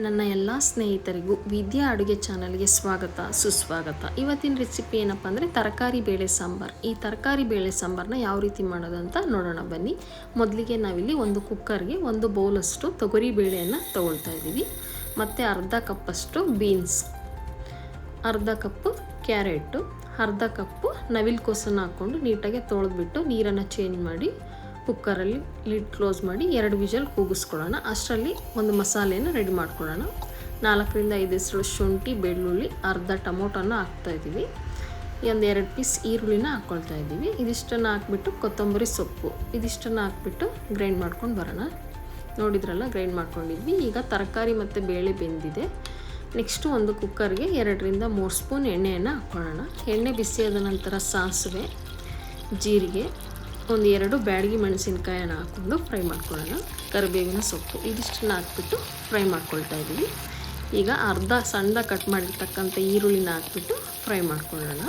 ನನ್ನ ಎಲ್ಲ ಸ್ನೇಹಿತರಿಗೂ ವಿದ್ಯಾ ಅಡುಗೆ ಚಾನಲ್ಗೆ ಸ್ವಾಗತ ಸುಸ್ವಾಗತ. ಇವತ್ತಿನ ರೆಸಿಪಿ ಏನಪ್ಪ ಅಂದರೆ ತರಕಾರಿ ಬೇಳೆ ಸಾಂಬಾರು. ಈ ತರಕಾರಿ ಬೇಳೆ ಸಾಂಬಾರನ್ನ ಯಾವ ರೀತಿ ಮಾಡೋದಂತ ನೋಡೋಣ ಬನ್ನಿ. ಮೊದಲಿಗೆ ನಾವಿಲ್ಲಿ ಒಂದು ಕುಕ್ಕರ್ಗೆ ಒಂದು ಬೌಲಷ್ಟು ತೊಗರಿ ಬೇಳೆಯನ್ನು ತೊಗೊಳ್ತಾ ಇದ್ದೀವಿ. ಮತ್ತು ಅರ್ಧ ಕಪ್ಪಷ್ಟು ಬೀನ್ಸ್, ಅರ್ಧ ಕಪ್ಪು ಕ್ಯಾರೆಟು, ಅರ್ಧ ಕಪ್ಪು ನವಿಲುಕೋಸನ್ನು ಹಾಕ್ಕೊಂಡು ನೀಟಾಗಿ ತೊಳೆದ್ಬಿಟ್ಟು ನೀರನ್ನು ಚೇಂಜ್ ಮಾಡಿ ಕುಕ್ಕರಲ್ಲಿ ಲಿಡ್ ಕ್ಲೋಸ್ ಮಾಡಿ 2 ವಿಷಲ್ ಕೂಗಿಸ್ಕೊಳ್ಳೋಣ. ಅಷ್ಟರಲ್ಲಿ ಒಂದು ಮಸಾಲೆಯನ್ನು ರೆಡಿ ಮಾಡ್ಕೊಳ್ಳೋಣ. 4 ರಿಂದ 5 ಹೆಸರು ಶುಂಠಿ, ಬೆಳ್ಳುಳ್ಳಿ, ಅರ್ಧ ಟೊಮೊಟೊನ ಹಾಕ್ತಾಯಿದ್ದೀವಿ. ಒಂದು 2 ಪೀಸ್ ಈರುಳ್ಳಿನ ಹಾಕ್ಕೊಳ್ತಾ ಇದ್ದೀವಿ. ಇದಿಷ್ಟನ್ನು ಹಾಕ್ಬಿಟ್ಟು ಕೊತ್ತಂಬರಿ ಸೊಪ್ಪು ಇದಿಷ್ಟನ್ನು ಹಾಕ್ಬಿಟ್ಟು ಗ್ರೈಂಡ್ ಮಾಡ್ಕೊಂಡು ಬರೋಣ. ನೋಡಿದ್ರಲ್ಲ, ಗ್ರೈಂಡ್ ಮಾಡ್ಕೊಂಡಿದ್ವಿ. ಈಗ ತರಕಾರಿ ಮತ್ತು ಬೇಳೆ ಬೆಂದಿದೆ. ನೆಕ್ಸ್ಟು ಒಂದು ಕುಕ್ಕರ್ಗೆ 2 ರಿಂದ 3 ಸ್ಪೂನ್ ಎಣ್ಣೆಯನ್ನು ಹಾಕ್ಕೊಳ್ಳೋಣ. ಎಣ್ಣೆ ಬಿಸಿಯಾದ ನಂತರ ಸಾಸಿವೆ, ಜೀರಿಗೆ, ಒಂದು 2 ಬ್ಯಾಡಗಿ ಮೆಣಸಿನ್ಕಾಯನ್ನು ಹಾಕ್ಕೊಂಡು ಫ್ರೈ ಮಾಡ್ಕೊಳ್ಳೋಣ. ಕರಿಬೇವಿನ ಸೊಪ್ಪು ಇದಿಷ್ಟನ್ನು ಹಾಕ್ಬಿಟ್ಟು ಫ್ರೈ ಮಾಡ್ಕೊಳ್ತಾ ಇದ್ದೀವಿ. ಈಗ ಅರ್ಧ ಸಣ್ಣ ಕಟ್ ಮಾಡಿರ್ತಕ್ಕಂಥ ಈರುಳ್ಳಿನ ಹಾಕ್ಬಿಟ್ಟು ಫ್ರೈ ಮಾಡ್ಕೊಳ್ಳೋಣ.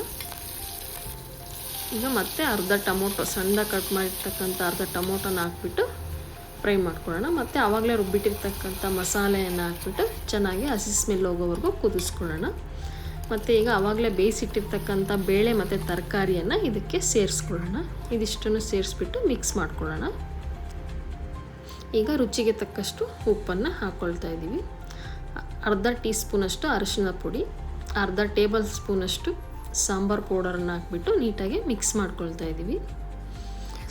ಈಗ ಮತ್ತೆ ಅರ್ಧ ಟೊಮೊಟೊ ಸಣ್ಣ ಕಟ್ ಮಾಡಿರ್ತಕ್ಕಂಥ ಅರ್ಧ ಟೊಮೊಟೊನ ಹಾಕ್ಬಿಟ್ಟು ಫ್ರೈ ಮಾಡ್ಕೊಳ್ಳೋಣ. ಮತ್ತು ಆವಾಗಲೇ ರುಬ್ಬಿಟ್ಟಿರ್ತಕ್ಕಂಥ ಮಸಾಲೆಯನ್ನು ಹಾಕ್ಬಿಟ್ಟು ಚೆನ್ನಾಗಿ ಹಸಿ ಸ್ಮೆಲ್ ಹೋಗೋವರೆಗೂ ಕುದಿಸ್ಕೊಳ್ಳೋಣ. ಮತ್ತು ಈಗ ಆವಾಗಲೇ ಬೇಯಿಸಿಟ್ಟಿರ್ತಕ್ಕಂಥ ಬೇಳೆ ಮತ್ತು ತರಕಾರಿಯನ್ನು ಇದಕ್ಕೆ ಸೇರಿಸ್ಕೊಳ್ಳೋಣ. ಇದಿಷ್ಟನ್ನು ಸೇರಿಸ್ಬಿಟ್ಟು ಮಿಕ್ಸ್ ಮಾಡ್ಕೊಳ್ಳೋಣ. ಈಗ ರುಚಿಗೆ ತಕ್ಕಷ್ಟು ಉಪ್ಪನ್ನು ಹಾಕ್ಕೊಳ್ತಾ ಇದ್ದೀವಿ. ಅರ್ಧ ಟೀ ಸ್ಪೂನಷ್ಟು ಅರಿಶಿನ ಪುಡಿ, ಅರ್ಧ ಟೇಬಲ್ ಸ್ಪೂನಷ್ಟು ಸಾಂಬಾರು ಪೌಡರನ್ನು ಹಾಕ್ಬಿಟ್ಟು ನೀಟಾಗಿ ಮಿಕ್ಸ್ ಮಾಡ್ಕೊಳ್ತಾ ಇದ್ದೀವಿ.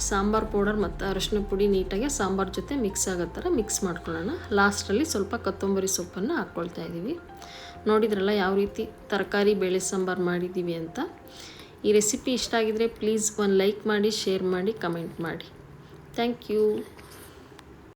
ಸಾಂಬಾರು ಪೌಡರ್ ಮತ್ತು ಅರಿಶಿನ ಪುಡಿ ನೀಟಾಗಿ ಸಾಂಬಾರು ಜೊತೆ ಮಿಕ್ಸ್ ಆಗೋ ಥರ ಮಿಕ್ಸ್ ಮಾಡ್ಕೊಳ್ಳೋಣ. ಲಾಸ್ಟಲ್ಲಿ ಸ್ವಲ್ಪ ಕೊತ್ತಂಬರಿ ಸೊಪ್ಪನ್ನು ಹಾಕ್ಕೊಳ್ತಾ ಇದ್ದೀವಿ. ನೋಡಿದ್ರಲ್ಲ ಯಾವ ರೀತಿ ತರಕಾರಿ ಬೇಳೆ ಸಾಂಬಾರು ಮಾಡಿದ್ದೀವಿ ಅಂತ. ಈ ರೆಸಿಪಿ ಇಷ್ಟ ಆಗಿದರೆ ಪ್ಲೀಸ್ ಒಂದು ಲೈಕ್ ಮಾಡಿ, ಶೇರ್ ಮಾಡಿ, ಕಮೆಂಟ್ ಮಾಡಿ. Thank you.